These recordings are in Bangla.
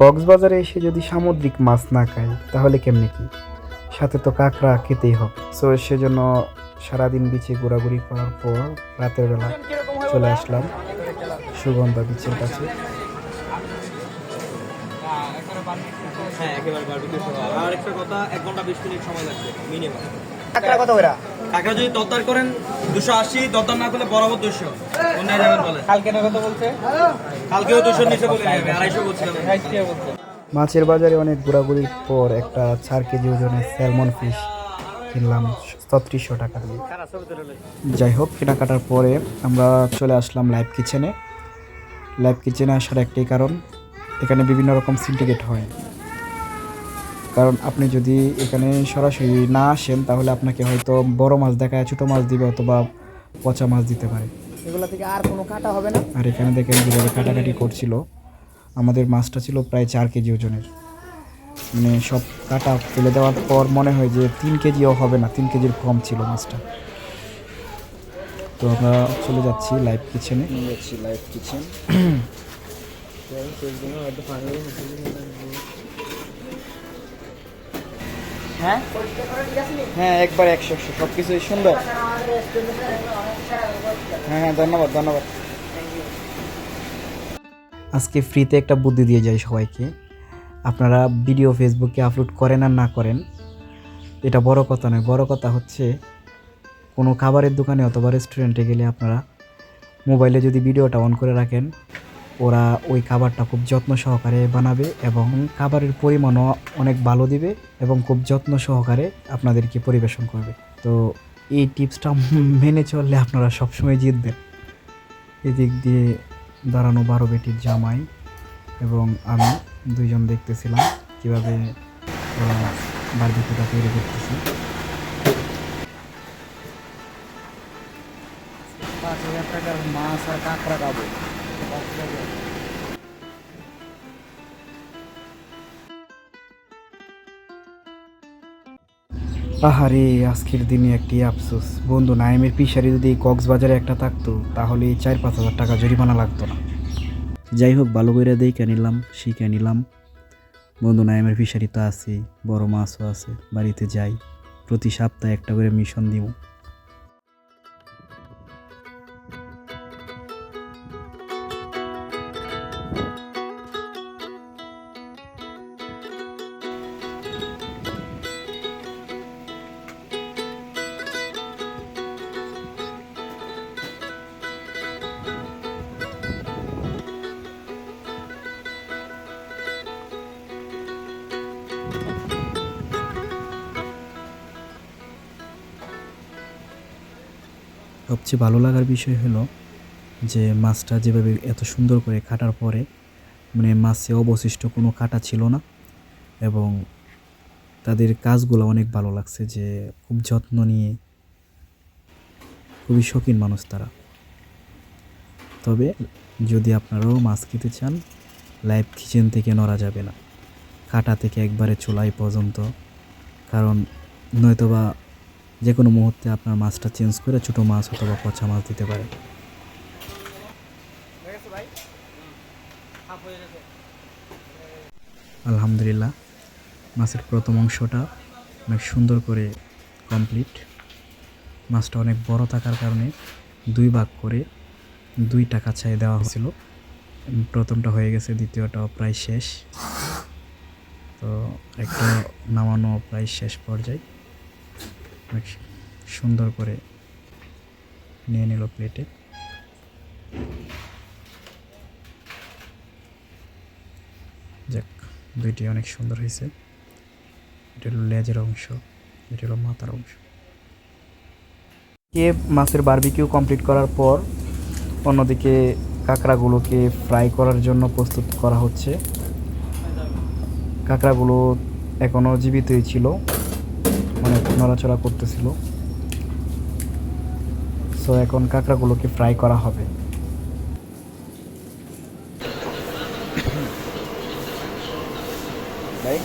কক্সবাজারে এসে যদি সামুদ্রিক মাছ না খাই তাহলে কেমনে কি, সাথে তো কাঁকড়া খেতেই হবে। সো সেজন্য সারাদিন বিচে ঘোরাঘুরি করার পর রাতের বেলা চলে আসলাম সুগন্ধা বিচের কাছে। হ্যাঁ একেবারে বারবিকিউ সহ। আর একটা কথা, 1 ঘন্টা 20 মিনিট সময় লাগবে মিনিমাম। কাঁকড়া কত করে? কাঁকড়া যদি দরদার করেন 280, দরদার না করলে বরাবর 200। কোনটায় যাবেন বলেন? কালকে কত বলছে? কালকেও 200 নিচে বলে নেবে, 250 বলছিলাম। 250 বলছে। মাছের বাজারে অনেক ঘোরাঘুরির পর একটা 4 কেজি ওজনের স্যালমন ফিশ কিনলাম 3600 টাকা দিয়ে। যাই হোক, কেনাকাটার পরে আমরা চলে আসলাম লাইভ কিচেনে। লাইভ কিচেনে আসার একটাই কারণ, এখানে বিভিন্ন রকম সিন্ডিকেট হয়। কারণ আপনি যদি এখানে সরাসরি না আসেন তাহলে আপনাকে হয়তো বড় মাছ দেখায় ছোটো মাছ দিবে অথবা পচা মাছ দিতে পারে। এগুলো থেকে আর কোনো কাটা হবে না। আর এখানে দেখেন যেভাবে কাটাকাটি করছিল, আমাদের মাছটা ছিল প্রায় 4 কেজি ওজনের। মানে সব কাটা ফেলে দেওয়ার পর মনে হয় যে 3 কেজিও হবে না, 3 কেজির কম ছিল মাছটা। তো আমরা চলে যাচ্ছি লাইভ কিচেনে। লাইভ কিচেন হ্যাঁ হ্যাঁ, একবার 100 সব কিছুই সুন্দর। হ্যাঁ হ্যাঁ, ধন্যবাদ ধন্যবাদ। আজকে ফ্রিতে একটা বুদ্ধি দিয়ে যাই সবাইকে। আপনারা ভিডিও ফেসবুকে আপলোড করেন আর না করেন এটা বড় কথা নয়, বড় কথা হচ্ছে কোনো খাবারের দোকানে অথবা রেস্টুরেন্টে গেলে আপনারা মোবাইলে যদি ভিডিওটা অন করে রাখেন, ওরা ওই খাবারটা খুব যত্ন সহকারে বানাবে এবং খাবারের পরিমাণও অনেক ভালো দিবে এবং খুব যত্ন সহকারে আপনাদেরকে পরিবেশন করবে। তো এই টিপসটা মেনে চললে আপনারা সবসময় জিতবেন। এদিক দিয়ে দাঁড়ানো 12 বেটির জামাই এবং আমি দুইজন দেখতেছিলাম কীভাবে ওরা বারবিকিউটা তৈরি করতেছে। 5000 টাকার মাছ আর কাঁকড়া খাবো। আহারে, আজকের দিনে একটি আফসোস, বন্ধু নাইমের ফিশারি যদি কক্সবাজারে একটা থাকতো তাহলে 4-5 হাজার টাকা জরিমানা লাগতো না। যাই হোক, ভালো করে দেখে নিলাম, শিখে নিলাম। বন্ধু নাইমের ফিশারি তো আছেই, বড় মাছও আছে। বাড়িতে যাই, প্রতি সপ্তাহে একটা করে মিশন দিব। সবচেয়ে ভালো লাগার বিষয় হলো যে মাছটা যেভাবে এত সুন্দর করে কাটার পরে মানে মাছে অবশিষ্ট কোনো কাটা ছিল না এবং তাদের কাজগুলো অনেক ভালো লাগছে, যে খুব যত্ন নিয়ে, খুবই শৌখিন মানুষ তারা। তবে যদি আপনারাও মাছ খেতে চান, লাইভ কিচেন থেকে নড়া যাবে না, কাটা থেকে একবারে চুলাই পর্যন্ত। কারণ নয়তোবা যে কোনো মুহূর্তে আপনার মাছটা চেঞ্জ করে ছোটো মাছ অথবা পচা মাছ দিতে পারে। আলহামদুলিল্লাহ, মাছের প্রথম অংশটা অনেক সুন্দর করে কমপ্লিট। মাছটা অনেক বড় থাকার কারণে 2 ভাগ করে 2টা কাছায় দেওয়া হয়েছিল। প্রথমটা হয়ে গেছে, দ্বিতীয়টাও প্রায় শেষ। তো একটা নামানো প্রায় শেষ পর্যায়ে, অনেক সুন্দর করে নিয়ে নিল প্লেটে। যাক, দুইটি অনেক সুন্দর হয়েছে। এটা হলো লেজের অংশ, এটা হলো মাথার অংশ। মাছের বারবিকিউ কমপ্লিট করার পর অন্যদিকে কাঁকড়াগুলোকে ফ্রাই করার জন্য প্রস্তুত করা হচ্ছে। কাঁকড়াগুলো এখনও জীবিতই ছিল, অনেক নড়াচড়া করতেছিল। সো এখন কাঁকড়াগুলোকে ফ্রাই করা হবে। ভাই,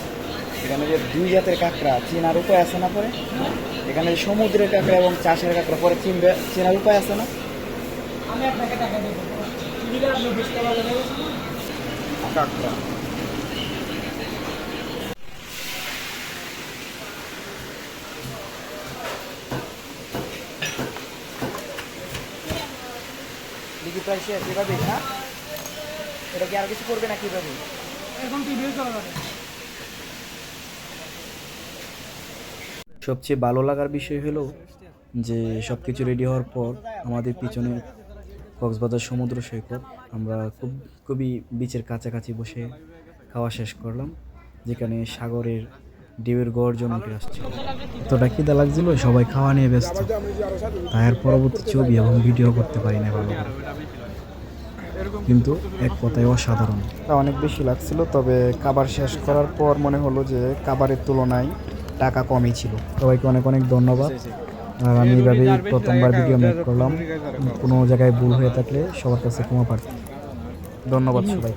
এখানে যে 2 জাতের কাঁকড়া চেনার উপায় আছে না? পরে এখানে সমুদ্রের কাঁকড়া এবং চাষের কাঁকড়া পরে চেনার উপায় আছে না? আমি আপনাকে টাকা দেবো, দিলে আপনি বুঝতে পারবেন। কাঁকড়া এনজয় শেষ এভাবেই না? এটা কি আর কিছু করবে না কিভাবে? সবচেয়ে ভালো লাগার বিষয় হলো যে সব কিছু রেডি হওয়ার পর আমাদের পিছনে কক্সবাজার সমুদ্র সৈকত, আমরা খুবই বিচের কাছাকাছি বসে খাওয়া শেষ করলাম, যেখানে সাগরের ঢেউয়ের গর্জন উঠে আসছে। এতটা খিদা লাগছিল, সবাই খাওয়া নিয়ে ব্যস্ত, তাই আর পরবর্তী ছবি এবং ভিডিও করতে পারি না ভালো করে। কিন্তু এক কথায় অসাধারণ, অনেক বেশি লাগছিল। তবে খাবার শেষ করার পর মনে হলো যে খাবারের তুলনায় টাকা কমই ছিল। সবাইকে অনেক অনেক ধন্যবাদ। আর আমি এইভাবেই প্রথমবার ভিডিও মেক করলাম, কোনো জায়গায় ভুল হয়ে থাকলে সবার কাছে ক্ষমা প্রার্থী। ধন্যবাদ সবাই।